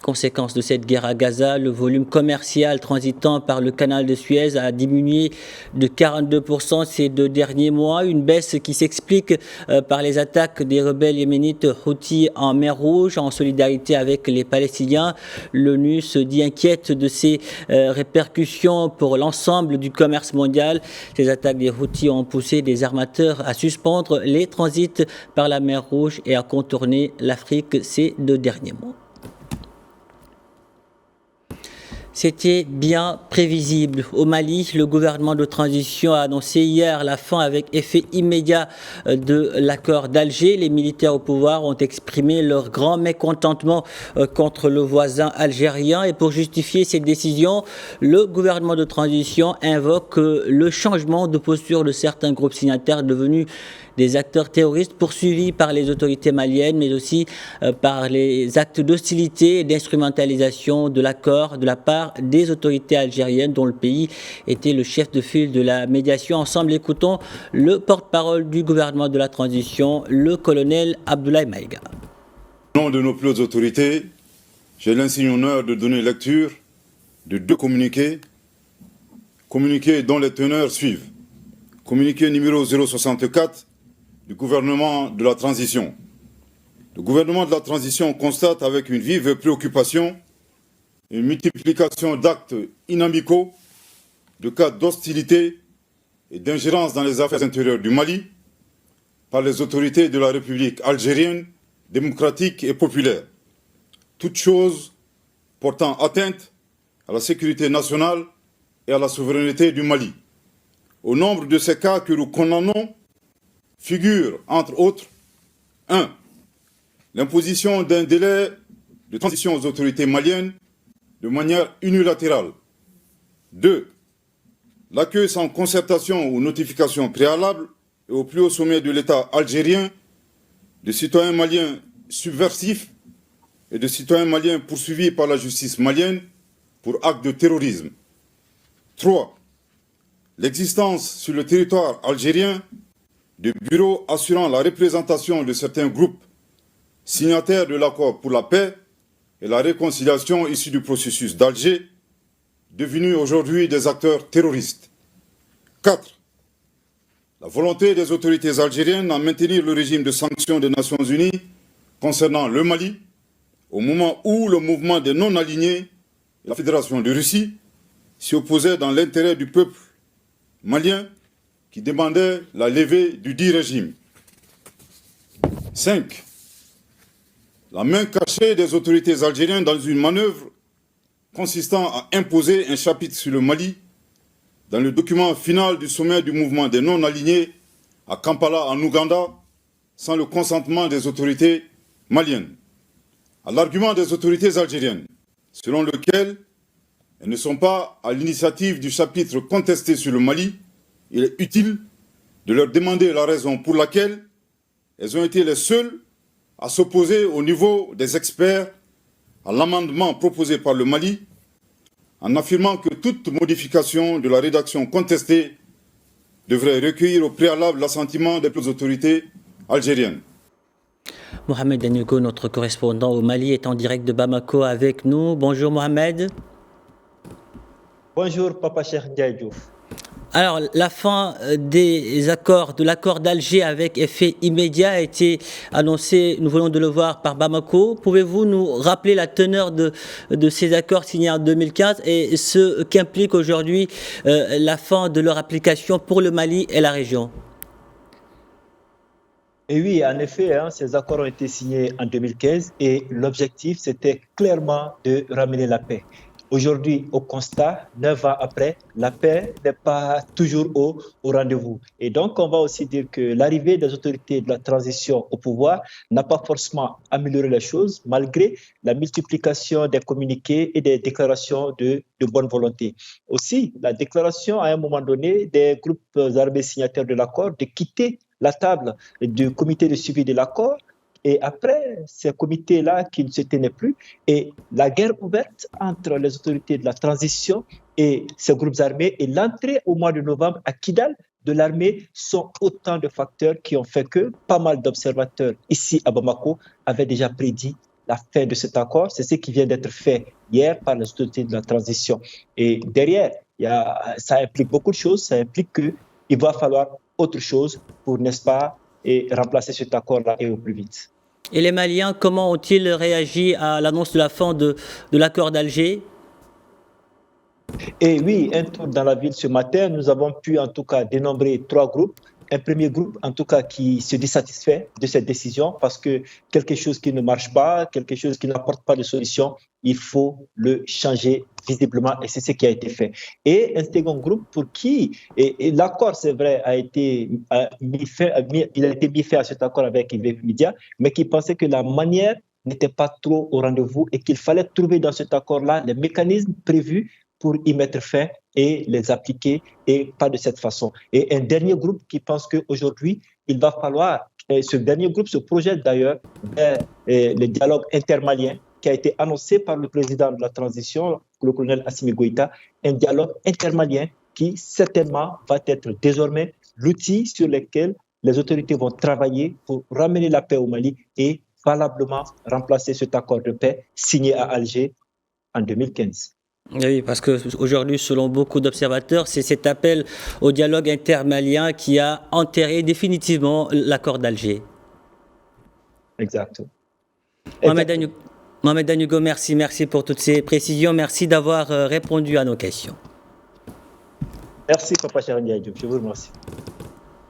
Conséquence de cette guerre à Gaza, le volume commercial transitant par le canal de Suez a diminué de 42% ces 2 derniers mois, une baisse qui s'explique par les attaques des rebelles yéménites Houthis en mer Rouge en solidarité avec les Palestiniens. L'ONU se dit inquiète de ces répercussions pour l'ensemble du commerce mondial. Ces attaques des Houthis ont poussé des armateurs à suspendre les transits par la mer Rouge et à contourner l'Afrique ces 2 derniers mois. C'était bien prévisible. Au Mali, le gouvernement de transition a annoncé hier la fin avec effet immédiat de l'accord d'Alger. Les militaires au pouvoir ont exprimé leur grand mécontentement contre le voisin algérien. Et pour justifier cette décision, le gouvernement de transition invoque le changement de posture de certains groupes signataires devenus des acteurs terroristes poursuivis par les autorités maliennes, mais aussi par les actes d'hostilité et d'instrumentalisation de l'accord de la part des autorités algériennes dont le pays était le chef de file de la médiation. Ensemble, écoutons le porte-parole du gouvernement de la transition, le colonel Abdoulaye Maïga. Au nom de nos plus hautes autorités, j'ai l'insigne honneur de donner lecture de 2 communiqués dont les teneurs suivent. Communiqué numéro 064 du gouvernement de la transition. Le gouvernement de la transition constate avec une vive préoccupation une multiplication d'actes inamicaux, de cas d'hostilité et d'ingérence dans les affaires intérieures du Mali par les autorités de la République algérienne, démocratique et populaire. Toutes choses portant atteinte à la sécurité nationale et à la souveraineté du Mali. Au nombre de ces cas que nous condamnons, figure, entre autres, 1. L'imposition d'un délai de transition aux autorités maliennes de manière unilatérale. 2. L'accueil sans concertation ou notification préalable et au plus haut sommet de l'État algérien de citoyens maliens subversifs et de citoyens maliens poursuivis par la justice malienne pour actes de terrorisme. 3. L'existence sur le territoire algérien de bureaux assurant la représentation de certains groupes signataires de l'accord pour la paix et la réconciliation issus du processus d'Alger, devenus aujourd'hui des acteurs terroristes. 4. La volonté des autorités algériennes à maintenir le régime de sanctions des Nations Unies concernant le Mali, au moment où le mouvement des non-alignés et la Fédération de Russie s'y opposaient dans l'intérêt du peuple malien qui demandait la levée du dit régime. 5. La main cachée des autorités algériennes dans une manœuvre consistant à imposer un chapitre sur le Mali dans le document final du sommet du mouvement des non-alignés à Kampala en Ouganda sans le consentement des autorités maliennes. À l'argument des autorités algériennes, selon lequel elles ne sont pas à l'initiative du chapitre contesté sur le Mali, il est utile de leur demander la raison pour laquelle elles ont été les seules à s'opposer au niveau des experts à l'amendement proposé par le Mali, en affirmant que toute modification de la rédaction contestée devrait recueillir au préalable l'assentiment des autorités algériennes. Mohamed Danyugo, notre correspondant au Mali, est en direct de Bamako avec nous. Bonjour Mohamed. Bonjour Papa Cheikh Ndiaye Diouf. Alors, la fin de l'accord d'Alger avec effet immédiat a été annoncée, nous venons de le voir, par Bamako. Pouvez-vous nous rappeler la teneur de ces accords signés en 2015 et ce qu'implique aujourd'hui la fin de leur application pour le Mali et la région? Et oui, en effet, ces accords ont été signés en 2015 et l'objectif, c'était clairement de ramener la paix. Aujourd'hui, au constat, 9 ans après, la paix n'est pas toujours au rendez-vous. Et donc, on va aussi dire que l'arrivée des autorités de la transition au pouvoir n'a pas forcément amélioré les choses, malgré la multiplication des communiqués et des déclarations de bonne volonté. Aussi, la déclaration, à un moment donné, des groupes armés signataires de l'accord de quitter la table du comité de suivi de l'accord. Et après, ces comités-là qui ne se tenaient plus, et la guerre ouverte entre les autorités de la transition et ces groupes armés et l'entrée au mois de novembre à Kidal de l'armée sont autant de facteurs qui ont fait que pas mal d'observateurs ici à Bamako avaient déjà prédit la fin de cet accord. C'est ce qui vient d'être fait hier par les autorités de la transition. Et derrière, ça implique beaucoup de choses. Ça implique qu'il va falloir autre chose pour, n'est-ce pas, et remplacer cet accord-là et au plus vite. Et les Maliens, comment ont-ils réagi à l'annonce de la fin de l'accord d'Alger? Et oui, un tour dans la ville ce matin, nous avons pu en tout cas dénombrer 3 groupes. Un premier groupe, en tout cas, qui se dissatisfait de cette décision parce que quelque chose qui ne marche pas, quelque chose qui n'apporte pas de solution, il faut le changer visiblement et c'est ce qui a été fait. Et un second groupe pour qui, et l'accord, c'est vrai, il a été mis fait à cet accord avec Media, mais qui pensait que la manière n'était pas trop au rendez-vous et qu'il fallait trouver dans cet accord-là les mécanismes prévus pour y mettre fin et les appliquer, et pas de cette façon. Et un dernier groupe qui pense qu'aujourd'hui, il va falloir, ce dernier groupe se projette d'ailleurs vers le dialogue intermalien qui a été annoncé par le président de la transition, le colonel Assimi Goïta, un dialogue intermalien qui certainement va être désormais l'outil sur lequel les autorités vont travailler pour ramener la paix au Mali et valablement remplacer cet accord de paix signé à Alger en 2015. Oui, parce qu'aujourd'hui, selon beaucoup d'observateurs, c'est cet appel au dialogue intermalien qui a enterré définitivement l'accord d'Alger. Exactement. Mohamed Danhugo, merci pour toutes ces précisions. Merci d'avoir répondu à nos questions. Merci, Papa Charles Ndiaye Diop. Je vous remercie.